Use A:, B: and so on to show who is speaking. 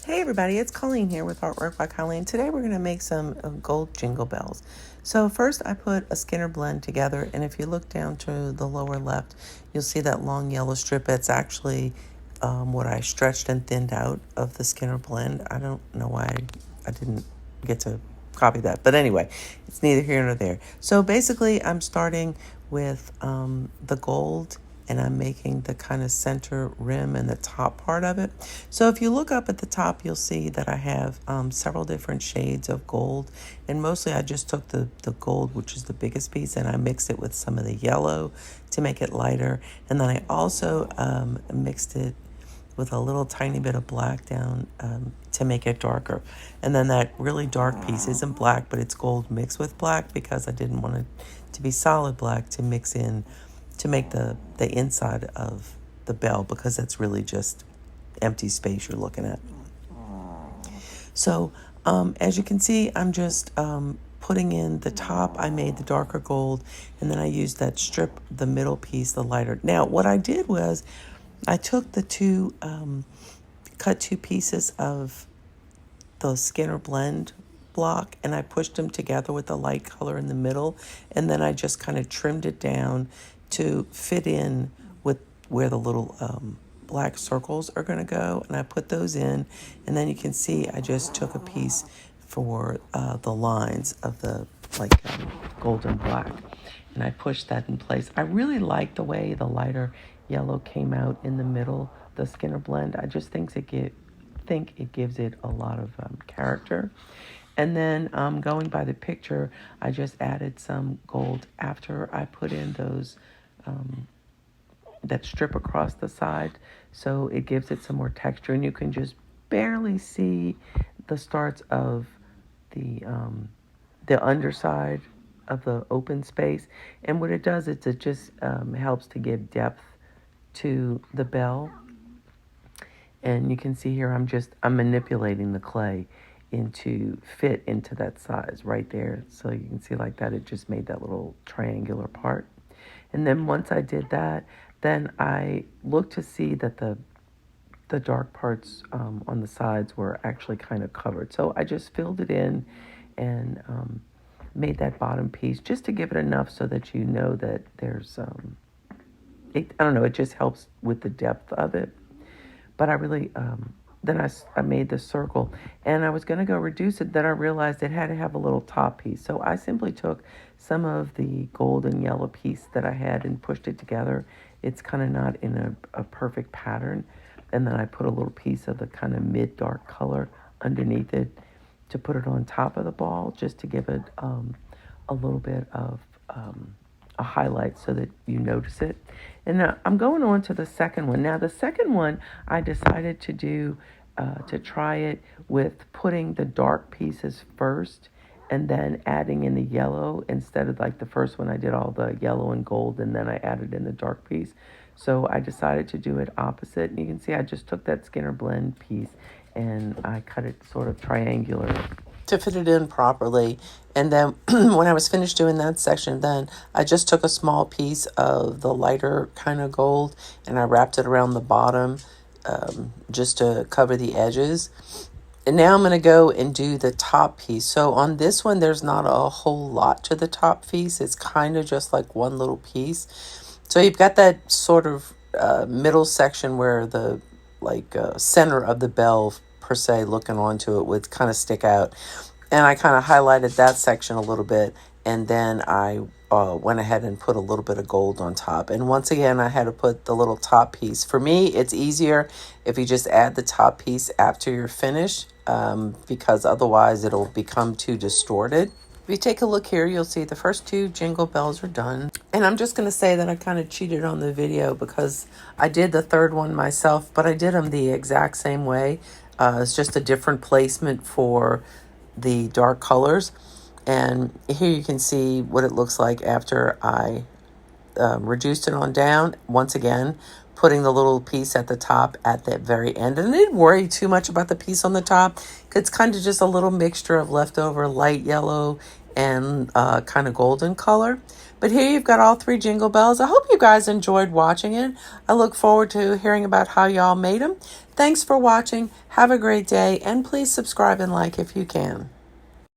A: Hey everybody, it's Colleen here with Artwork by Colleen. Today we're going to make some gold jingle bells. So first I put a Skinner blend together, and if you look down to the lower left, you'll see that long yellow strip. That's actually what I stretched and thinned out of the Skinner blend. I don't know why I didn't get to copy that, but anyway, it's neither here nor there. So basically I'm starting with the gold, and I'm making the kind of center rim and the top part of it. So if you look up at the top, you'll see that I have several different shades of gold, and mostly I just took the gold, which is the biggest piece, and I mixed it with some of the yellow to make it lighter, and then I also mixed it with a little tiny bit of black down to make it darker. And then that really dark piece isn't black, but it's gold mixed with black because I didn't want it to be solid black to mix in to make the inside of the bell, because that's really just empty space you're looking at. So as you can see, I'm just putting in the top. I made the darker gold, and then I used that strip, the middle piece, the lighter. Now what I did was I took the cut two pieces of the Skinner blend block, and I pushed them together with the light color in the middle, and then I just kind of trimmed it down to fit in with where the little black circles are going to go, and I put those in, and then you can see I just took a piece for the lines of the gold and black, and I pushed that in place. I really like the way the lighter yellow came out in the middle, the Skinner blend. I just think it gives it a lot of character. And then going by the picture, I just added some gold after I put in those that strip across the side, so it gives it some more texture, and you can just barely see the starts of the underside of the open space. And what it does is it just helps to give depth to the bell. And you can see here I'm manipulating the clay into fit into that size right there, so you can see like that it just made that little triangular part. And then once I did that, then I looked to see that the dark parts on the sides were actually kind of covered, so I just filled it in and made that bottom piece just to give it enough so that you know that there's I don't know, it just helps with the depth of it. But I really then I made the circle, and I was going to go reduce it. Then I realized it had to have a little top piece. So I simply took some of the gold and yellow piece that I had and pushed it together. It's kind of not in a perfect pattern. And then I put a little piece of the kind of mid-dark color underneath it to put it on top of the ball, just to give it a little bit of a highlight so that you notice it. And now I'm going on to the second one. Now the second one I decided to do to try it with putting the dark pieces first and then adding in the yellow, instead of like the first one I did all the yellow and gold and then I added in the dark piece. So I decided to do it opposite, and you can see I just took that Skinner blend piece and I cut it sort of triangular to fit it in properly. And then when I was finished doing that section, then I just took a small piece of the lighter kind of gold and I wrapped it around the bottom just to cover the edges. And now I'm going to go and do the top piece. So on this one, there's not a whole lot to the top piece. It's kind of just like one little piece. So you've got that sort of middle section where the center of the bell per se looking onto it would kind of stick out. And I kind of highlighted that section a little bit, and then I went ahead and put a little bit of gold on top. And once again, I had to put the little top piece. For me, it's easier if you just add the top piece after you're finished, because otherwise it'll become too distorted. If you take a look here, you'll see the first two jingle bells are done. And I'm just going to say that I kind of cheated on the video because I did the third one myself, but I did them the exact same way. It's just a different placement for the dark colors. And here you can see what it looks like after I reduced it on down. Once again, putting the little piece at the top at the very end. And I didn't worry too much about the piece on the top. It's kind of just a little mixture of leftover light yellow and kind of golden color. But here you've got all 3 Jingle Bells. I hope you guys enjoyed watching it. I look forward to hearing about how y'all made them. Thanks for watching. Have a great day, and please subscribe and like if you can.